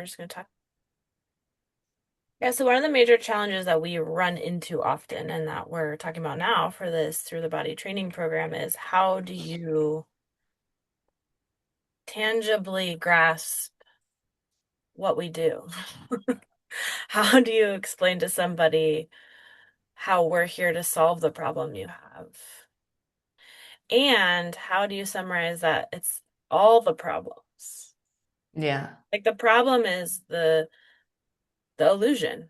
just going to talk. Yeah, so one of the major challenges that we run into often and that we're talking about now for this through the body training program is how do you tangibly grasp what we do? How do you explain to somebody how we're here to solve the problem you have? And how do you summarize that it's all the problems? Yeah. Like the problem is the illusion.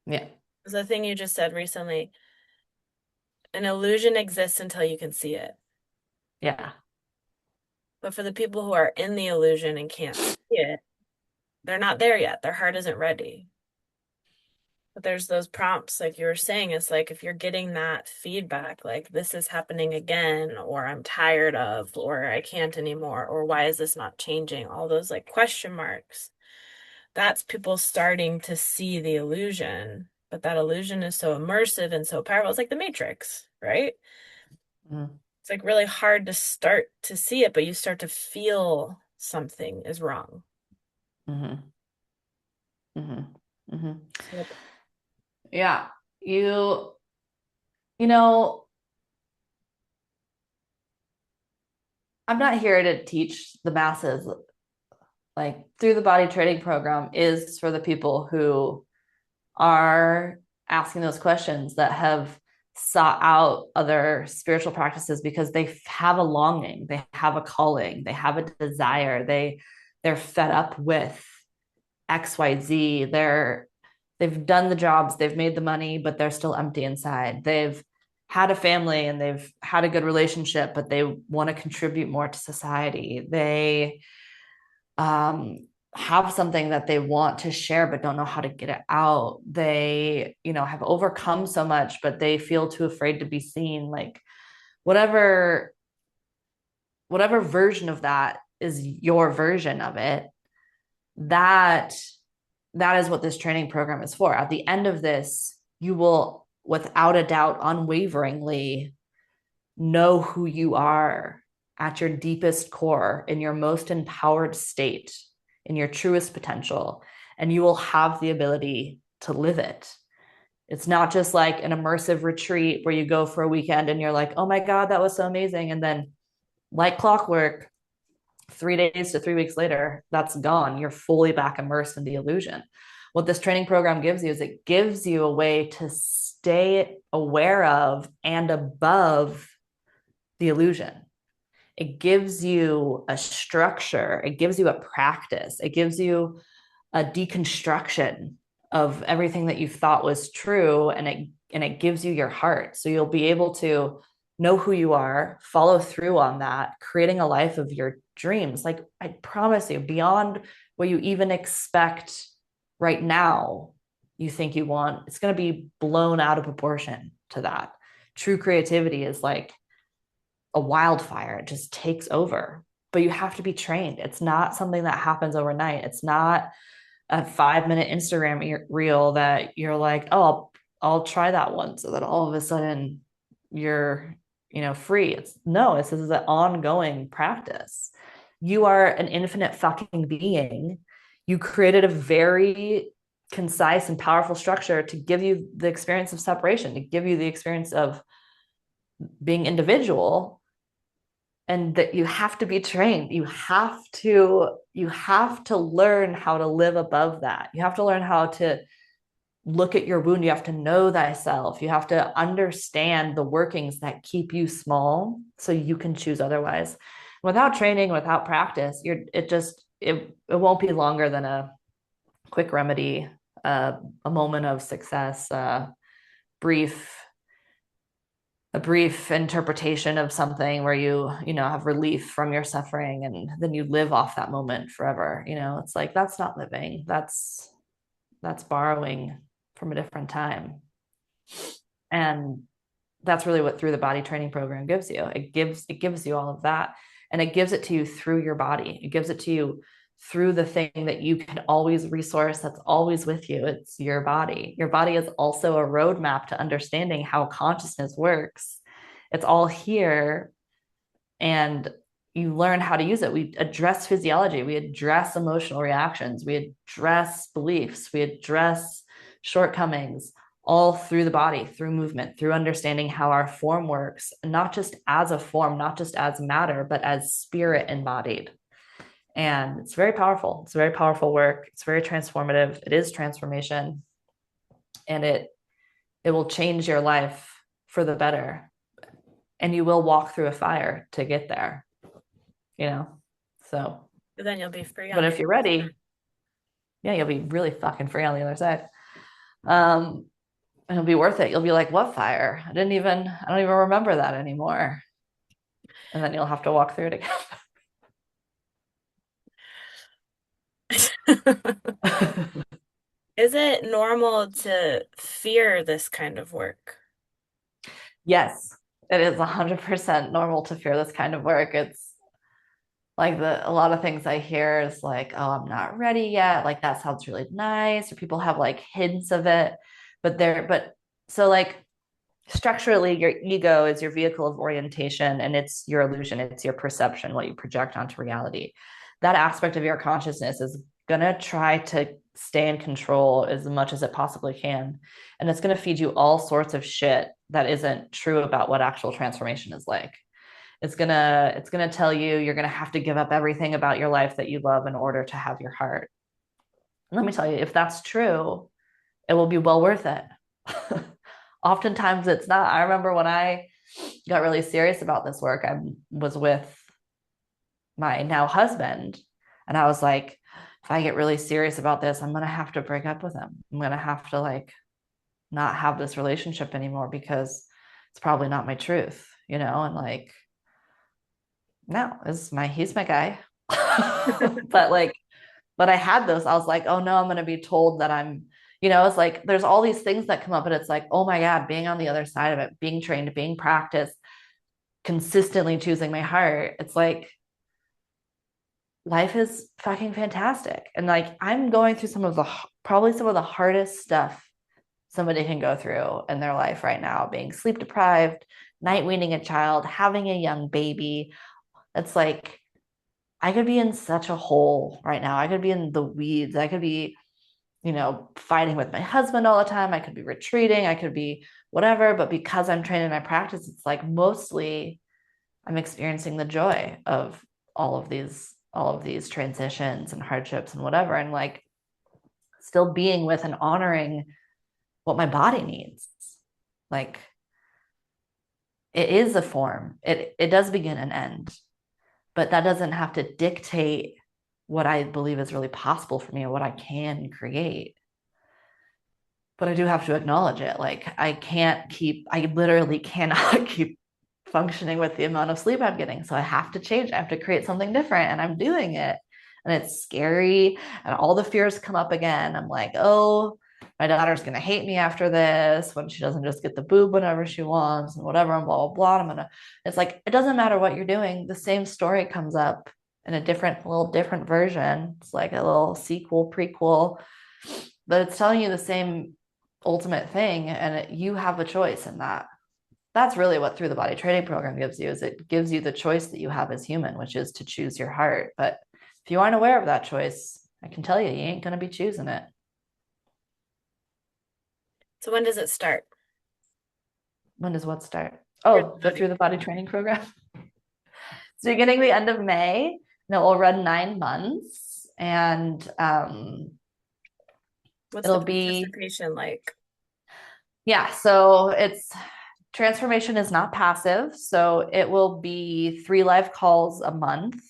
Yeah. It's the thing you just said recently. An illusion exists until you can see it. Yeah. But for the people who are in the illusion and can't see it, they're not there yet. Their heart isn't ready. But there's those prompts, like you were saying, it's like if you're getting that feedback, like this is happening again, or I'm tired of, or I can't anymore, or why is this not changing? All those like question marks. That's people starting to see the illusion. But that illusion is so immersive and so powerful. It's like the Matrix, right? Mm-hmm. It's like really hard to start to see it, but you start to feel something is wrong. Mm-hmm. Mm-hmm. Mm-hmm. Yep. Yeah. You, you know, I'm not here to teach the masses. Like through the body training program is for the people who are asking those questions that have sought out other spiritual practices because they have a longing, they have a calling, they have a desire, they're fed up with XYZ. They've done the jobs, they've made the money, but they're still empty inside. They've had a family and they've had a good relationship, but they want to contribute more to society. They um, have something that they want to share but don't know how to get it out. They, have overcome so much, but they feel too afraid to be seen. Like whatever, whatever version of that is your version of it, that that is what this training program is for. At the end of this, you will, without a doubt, unwaveringly know who you are at your deepest core, in your most empowered state, in your truest potential, and you will have the ability to live it. It's not just like an immersive retreat where you go for a weekend and you're like, oh my God, that was so amazing. And then, like clockwork, 3 days to 3 weeks later, that's gone. You're fully back immersed in the illusion. What this training program gives you is it gives you a way to stay aware of and above the illusion. It gives you a structure, it gives you a practice, it gives you a deconstruction of everything that you thought was true, and it gives you your heart. So you'll be able to know who you are, follow through on that, creating a life of your dreams. Like I promise you, beyond what you even expect right now, you think you want, it's going to be blown out of proportion to that. True creativity is like a wildfire. It just takes over. But you have to be trained. It's not something that happens overnight. It's not a 5 minute Instagram reel that you're like, oh, I'll try that one. So that all of a sudden you're, free. It's no, this is an ongoing practice. You are an infinite fucking being. You created a very concise and powerful structure to give you the experience of separation, to give you the experience of being individual, and that you have to be trained. You have to learn how to live above that. You have to learn how to look at your wound. You have to know thyself. You have to understand the workings that keep you small so you can choose otherwise. Without training, without practice, it won't be longer than a quick remedy, a moment of success, brief a brief interpretation of something where you have relief from your suffering, and then you live off that moment forever. It's like that's not living. That's borrowing from a different time. And that's really what through the body training program gives you. It gives you all of that, and it gives it to you through your body. It gives it to you through the thing that you can always resource, that's always with you. It's your body. Your body is also a roadmap to understanding how consciousness works. It's all here, and you learn how to use it. We address physiology, we address emotional reactions, we address beliefs, we address shortcomings all through the body, through movement, through understanding how our form works, not just as a form, not just as matter, but as spirit embodied. And it's very powerful. It's very powerful work. It's very transformative. It is transformation, and it will change your life for the better. And you will walk through a fire to get there, you know? So, But then you'll be free but on the if you're other ready, side. yeah, you'll be really fucking free on the other side. Um, and it'll be worth it. You'll be like, what fire? I don't even remember that anymore. And then you'll have to walk through it again. Is it normal to fear this kind of work? Yes, it is 100% normal to fear this kind of work. It's like a lot of things I hear is like, oh, I'm not ready yet. Like that sounds really nice. Or people have like hints of it, but so like structurally, your ego is your vehicle of orientation and it's your illusion, it's your perception, what you project onto reality. That aspect of your consciousness is going to try to stay in control as much as it possibly can. And it's going to feed you all sorts of shit that isn't true about what actual transformation is like. It's gonna tell you you're gonna have to give up everything about your life that you love in order to have your heart. And let me tell you, if that's true, it will be well worth it. Oftentimes it's not. I remember when I got really serious about this work, I was with my now husband, and I was like, if I get really serious about this, I'm gonna have to break up with him. I'm gonna have to like not have this relationship anymore because it's probably not my truth, you know, and like no, he's my guy. but like, but I had those. I was like, oh no, I'm gonna be told that I'm, it's like there's all these things that come up, and it's like, oh my God, being on the other side of it, being trained, being practiced, consistently choosing my heart. It's like life is fucking fantastic. And like I'm going through probably some of the hardest stuff somebody can go through in their life right now, being sleep deprived, night weaning a child, having a young baby. It's like I could be in such a hole right now. I could be in the weeds. I could be, fighting with my husband all the time. I could be retreating. I could be whatever. But because I'm trained in my practice, it's like mostly I'm experiencing the joy of all of these transitions and hardships and whatever. And like still being with and honoring what my body needs. Like it is a form. It does begin and end, but that doesn't have to dictate what I believe is really possible for me or what I can create. But I do have to acknowledge it. Like I literally cannot keep functioning with the amount of sleep I'm getting. So I have to change. I have to create something different. And I'm doing it. And it's scary. And all the fears come up again. I'm like, oh, my daughter's going to hate me after this when she doesn't just get the boob whenever she wants and whatever and blah, blah, blah. It's like, it doesn't matter what you're doing. The same story comes up in a little different version. It's like a little sequel, prequel, but it's telling you the same ultimate thing. And you have a choice in that. That's really what through the body training program gives you is it gives you the choice that you have as human, which is to choose your heart. But if you aren't aware of that choice, I can tell you, you ain't going to be choosing it. So when does it start? When does what start? Through the Oh, the body through the body program. training program. So beginning the end of May, and it will run 9 months. And What's the it'll be, participation like? yeah, so it's transformation is not passive. So it will be 3 live calls a month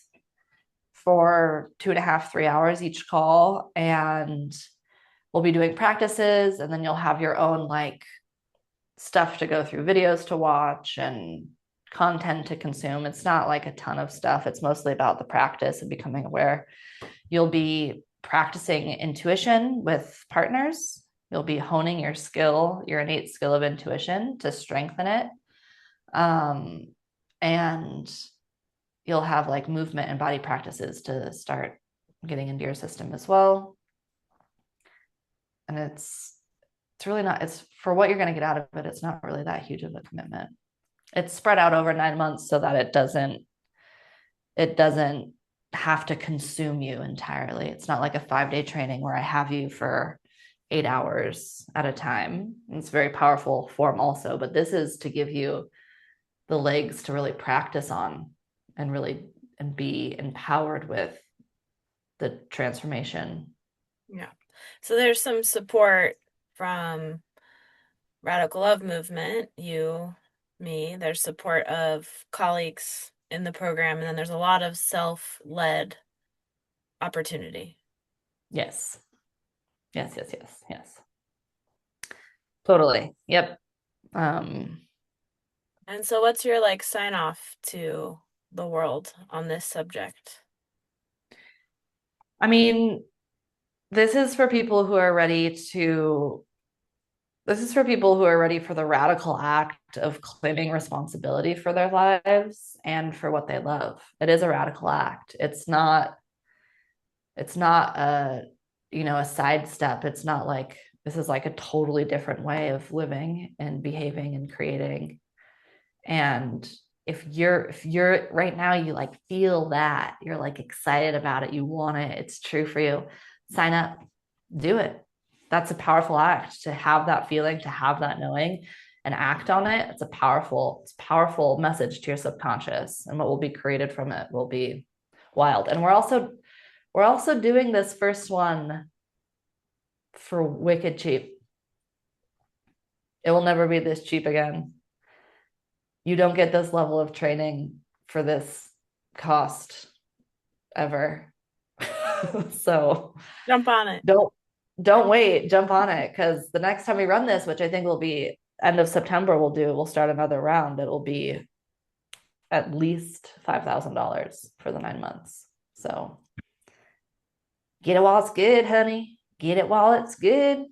for 2.5, 3 hours each call. And we'll be doing practices, and then you'll have your own like stuff to go through, videos to watch and content to consume. It's not like a ton of stuff. It's mostly about the practice and becoming aware. You'll be practicing intuition with partners. You'll be honing your innate skill of intuition to strengthen it. And you'll have like movement and body practices to start getting into your system as well. And it's really not, it's for what you're going to get out of it. It's not really that huge of a commitment. It's spread out over 9 months so that it doesn't have to consume you entirely. It's not like a 5 day training where I have you for 8 hours at a time. It's a very powerful form also, but this is to give you the legs to really practice on and really and be empowered with the transformation. Yeah. So there's some support from Radical Love Movement, you, me. There's support of colleagues in the program, and then there's a lot of self-led opportunity. Yes. Yes, yes, yes, yes. Totally. Yep. Um, And so what's your like sign off to the world on this subject? I mean, this is for people who are ready to this is for people who are ready for the radical act of claiming responsibility for their lives and for what they love. It is a radical act. It's not a, a sidestep. It's not like this is like a totally different way of living and behaving and creating. And if you're right now, you like feel that, you're like excited about it, you want it, it's true for you, sign up, do it. That's a powerful act to have that feeling, to have that knowing and act on it. It's a powerful message to your subconscious. And what will be created from it will be wild. And we're also doing this first one for wicked cheap. It will never be this cheap again. You don't get this level of training for this cost ever. So Jump on it. don't don't wait, jump on it, because the next time we run this, which I think will be end of September, we'll start another round. It'll be at least $5,000 for the 9 months. So get it while it's good, honey. Get it while it's good.